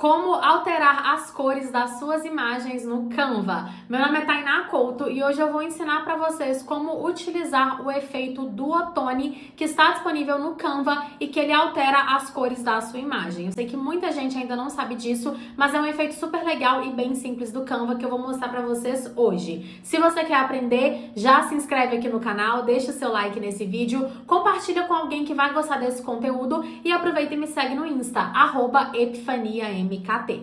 Como alterar as cores das suas imagens no Canva. Meu nome é Tainá Couto e hoje eu vou ensinar para vocês como utilizar o efeito Duotone que está disponível no Canva e que ele altera as cores da sua imagem. Eu sei que muita gente ainda não sabe disso, mas é um efeito super legal e bem simples do Canva que eu vou mostrar para vocês hoje. Se você quer aprender, já se inscreve aqui no canal, deixa o seu like nesse vídeo, compartilha com alguém que vai gostar desse conteúdo e aproveita e me segue no Insta, @epifaniamkt.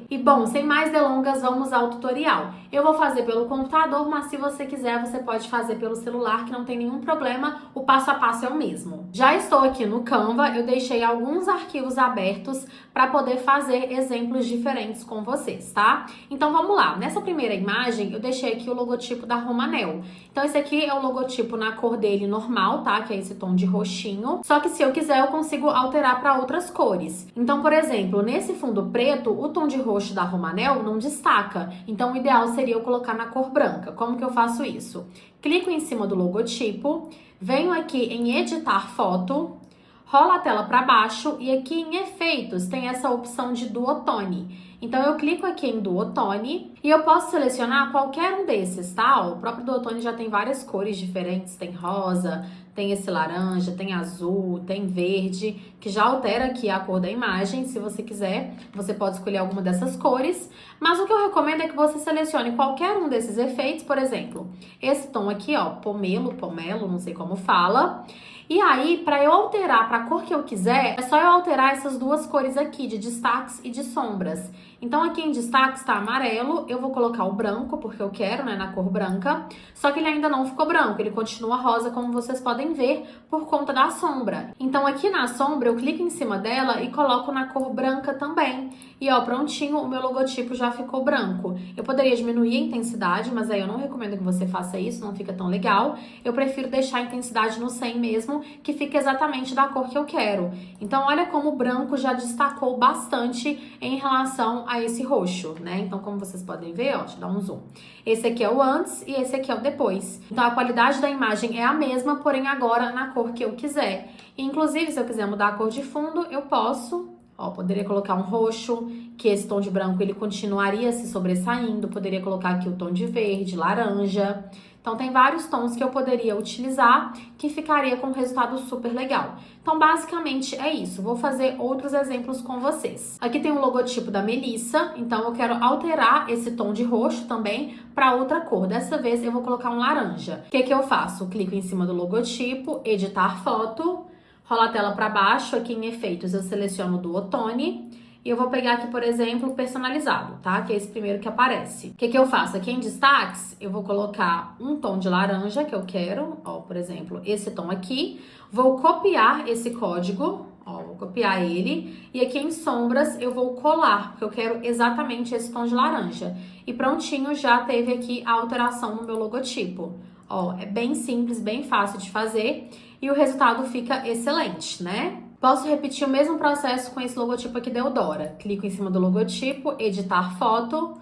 E bom, sem mais delongas, vamos ao tutorial. Eu vou fazer pelo computador, mas se você quiser, você pode fazer pelo celular, que não tem nenhum problema, o passo a passo é o mesmo. Já estou aqui no Canva, eu deixei alguns arquivos abertos para poder fazer exemplos diferentes com vocês, tá? Então vamos lá, nessa primeira imagem eu deixei aqui o logotipo da Romanel. Então esse aqui é o logotipo na cor dele normal, tá? Que é esse tom de roxinho. Só que se eu quiser eu consigo alterar para outras cores. Então, por exemplo, nesse fundo preto, o tom de roxo da Romanel não destaca. Então o ideal seria eu colocar na cor branca. Como que eu faço isso? Clico em cima do logotipo, venho aqui em editar foto, rolo a tela para baixo e aqui em efeitos tem essa opção de Duotone. Então eu clico aqui em Duotone e eu posso selecionar qualquer um desses, tá? O próprio Duotone já tem várias cores diferentes, tem rosa, tem esse laranja, tem azul, tem verde, que já altera aqui a cor da imagem. Se você quiser, você pode escolher alguma dessas cores, mas o que eu recomendo é que você selecione qualquer um desses efeitos, por exemplo, esse tom aqui, ó, pomelo, não sei como fala. E aí, para eu alterar para a cor que eu quiser, é só eu alterar essas duas cores aqui, de destaques e de sombras. Então, aqui em destaques tá amarelo, eu vou colocar o branco, porque eu quero, né, na cor branca. Só que ele ainda não ficou branco, ele continua rosa, como vocês podem ver, por conta da sombra. Então, aqui na sombra, eu clico em cima dela e coloco na cor branca também. E ó, prontinho, o meu logotipo já ficou branco. Eu poderia diminuir a intensidade, mas aí eu não recomendo que você faça isso, não fica tão legal. Eu prefiro deixar a intensidade no 100 mesmo, que fica exatamente da cor que eu quero. Então, olha como o branco já destacou bastante em relação a esse roxo, né? Então, como vocês podem ver, ó, deixa eu dar um zoom. Esse aqui é o antes e esse aqui é o depois. Então, a qualidade da imagem é a mesma, porém agora na cor que eu quiser. Inclusive, se eu quiser mudar a cor de fundo, eu posso. Ó, poderia colocar um roxo, que esse tom de branco ele continuaria se sobressaindo. Poderia colocar aqui o tom de verde, laranja. Então, tem vários tons que eu poderia utilizar que ficaria com um resultado super legal. Então, basicamente é isso. Vou fazer outros exemplos com vocês. Aqui tem o logotipo da Melissa, então eu quero alterar esse tom de roxo também para outra cor. Dessa vez eu vou colocar um laranja. O que que eu faço? Clico em cima do logotipo, editar foto, rolo a tela para baixo, aqui em efeitos eu seleciono o Duotone. E eu vou pegar aqui, por exemplo, personalizado, tá? Que é esse primeiro que aparece. O que que eu faço? Aqui em destaques, eu vou colocar um tom de laranja que eu quero. Ó, por exemplo, esse tom aqui. Vou copiar esse código. Ó, vou copiar ele. E aqui em sombras, eu vou colar, porque eu quero exatamente esse tom de laranja. E prontinho, já teve aqui a alteração no meu logotipo. Ó, é bem simples, bem fácil de fazer. E o resultado fica excelente, né? Posso repetir o mesmo processo com esse logotipo aqui da Eudora. Clico em cima do logotipo, editar foto,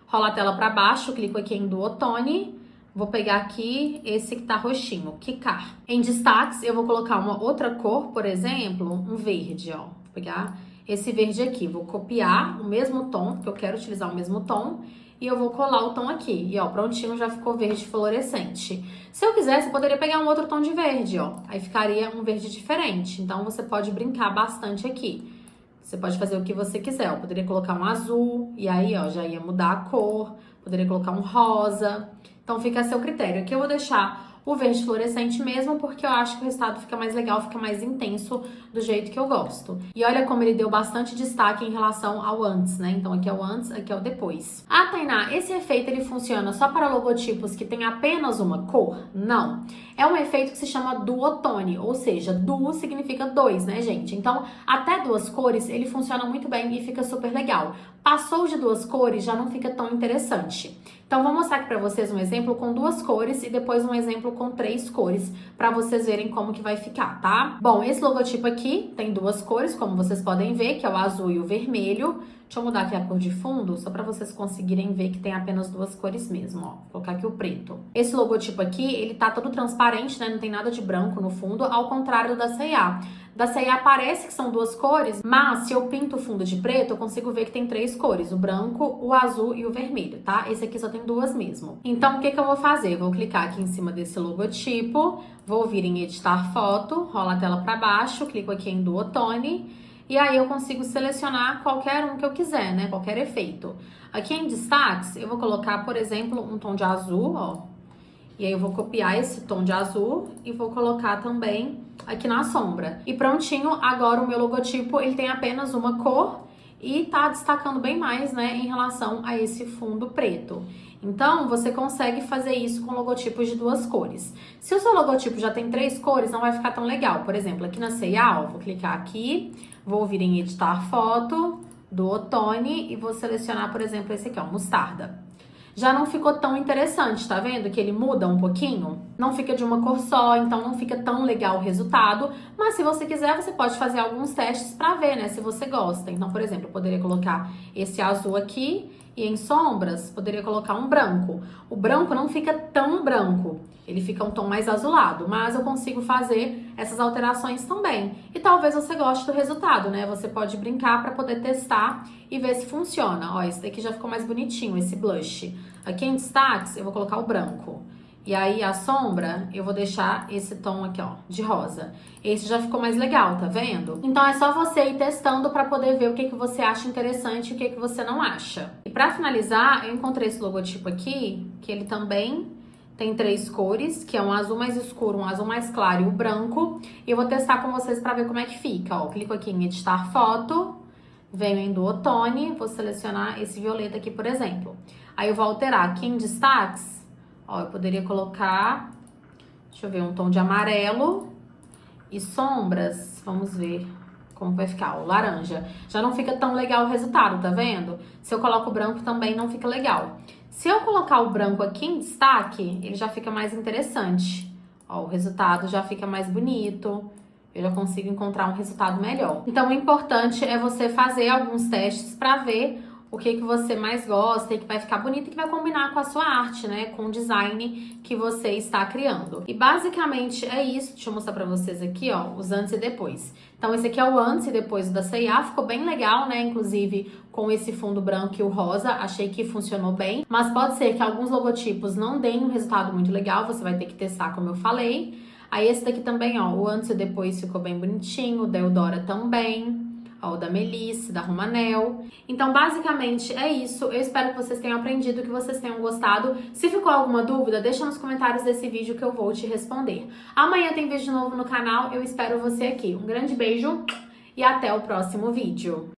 rolo a tela para baixo, clico aqui em Duotone, vou pegar aqui esse que tá roxinho, quicar. Em destaques, eu vou colocar uma outra cor, por exemplo, um verde, ó. Vou pegar esse verde aqui, vou copiar o mesmo tom, porque eu quero utilizar o mesmo tom, e eu vou colar o tom aqui. E ó, prontinho, já ficou verde fluorescente. Se eu quisesse, eu poderia pegar um outro tom de verde, ó. Aí ficaria um verde diferente. Então, você pode brincar bastante aqui. Você pode fazer o que você quiser. Eu poderia colocar um azul, e aí, ó, já ia mudar a cor. Poderia colocar um rosa. Então, fica a seu critério. Aqui eu vou deixar o verde fluorescente mesmo, porque eu acho que o resultado fica mais legal, fica mais intenso do jeito que eu gosto. E olha como ele deu bastante destaque em relação ao antes, né? Então aqui é o antes, aqui é o depois. Ah, Tainá, esse efeito ele funciona só para logotipos que tem apenas uma cor? Não. É um efeito que se chama Duotone, ou seja, duo significa dois, né, gente? Então, até duas cores, ele funciona muito bem e fica super legal. Passou de duas cores, já não fica tão interessante. Então, vou mostrar aqui pra vocês um exemplo com duas cores e depois um exemplo com 3 cores, pra vocês verem como que vai ficar, tá? Bom, esse logotipo aqui tem duas cores, como vocês podem ver, que é o azul e o vermelho. Deixa eu mudar aqui a cor de fundo, só pra vocês conseguirem ver que tem apenas duas cores mesmo, ó. Vou colocar aqui o preto. Esse logotipo aqui, ele tá todo transparente, né? Não tem nada de branco no fundo, ao contrário da C&A. Da C&A parece que são duas cores, mas se eu pinto o fundo de preto, eu consigo ver que tem três cores, o branco, o azul e o vermelho, tá? Esse aqui só tem duas mesmo. Então, o que eu vou fazer? Vou clicar aqui em cima desse logotipo, vou vir em editar foto, rola a tela pra baixo, clico aqui em Duotone, e aí eu consigo selecionar qualquer um que eu quiser, né? Qualquer efeito. Aqui em destaques, eu vou colocar, por exemplo, um tom de azul, ó. E aí eu vou copiar esse tom de azul e vou colocar também aqui na sombra. E prontinho, agora o meu logotipo, ele tem apenas uma cor e tá destacando bem mais, né, em relação a esse fundo preto. Então, você consegue fazer isso com logotipos de duas cores. Se o seu logotipo já tem três cores, não vai ficar tão legal. Por exemplo, aqui na C&A, ó, vou clicar aqui, vou vir em editar foto, Duotone e vou selecionar, por exemplo, esse aqui, ó, mostarda. Já não ficou tão interessante, tá vendo? Que ele muda um pouquinho. Não fica de uma cor só, então não fica tão legal o resultado. Mas se você quiser, você pode fazer alguns testes pra ver, né? Se você gosta. Então, por exemplo, eu poderia colocar esse azul aqui e em sombras, poderia colocar um branco. O branco não fica tão branco. Ele fica um tom mais azulado, mas eu consigo fazer essas alterações também. E talvez você goste do resultado, né? Você pode brincar para poder testar e ver se funciona. Ó, esse daqui já ficou mais bonitinho, esse blush. Aqui em destaques, eu vou colocar o branco. E aí, a sombra, eu vou deixar esse tom aqui, ó, de rosa. Esse já ficou mais legal, tá vendo? Então, é só você ir testando pra poder ver o que você acha interessante e o que você não acha. E pra finalizar, eu encontrei esse logotipo aqui, que ele também tem três cores, que é um azul mais escuro, um azul mais claro e o branco. E eu vou testar com vocês pra ver como é que fica, ó. Clico aqui em editar foto, venho em Duotone, vou selecionar esse violeta aqui, por exemplo. Aí eu vou alterar aqui em destaques. Ó, eu poderia colocar, deixa eu ver, um tom de amarelo e sombras, vamos ver como vai ficar, o laranja. Já não fica tão legal o resultado, tá vendo? Se eu coloco o branco também não fica legal. Se eu colocar o branco aqui em destaque, ele já fica mais interessante. Ó, o resultado já fica mais bonito. Eu já consigo encontrar um resultado melhor. Então, o importante é você fazer alguns testes para ver o que você mais gosta e que vai ficar bonito e que vai combinar com a sua arte, né? Com o design que você está criando. E basicamente é isso. Deixa eu mostrar pra vocês aqui, ó, os antes e depois. Então, esse aqui é o antes e depois da C&A. Ficou bem legal, né? Inclusive, com esse fundo branco e o rosa. Achei que funcionou bem. Mas pode ser que alguns logotipos não deem um resultado muito legal. Você vai ter que testar, como eu falei. Aí, esse daqui também, ó, o antes e depois ficou bem bonitinho. O da Eudora também. Ó, o da Melisse, da Romanel. Então, basicamente, é isso. Eu espero que vocês tenham aprendido, que vocês tenham gostado. Se ficou alguma dúvida, deixa nos comentários desse vídeo que eu vou te responder. Amanhã tem vídeo novo no canal. Eu espero você aqui. Um grande beijo e até o próximo vídeo.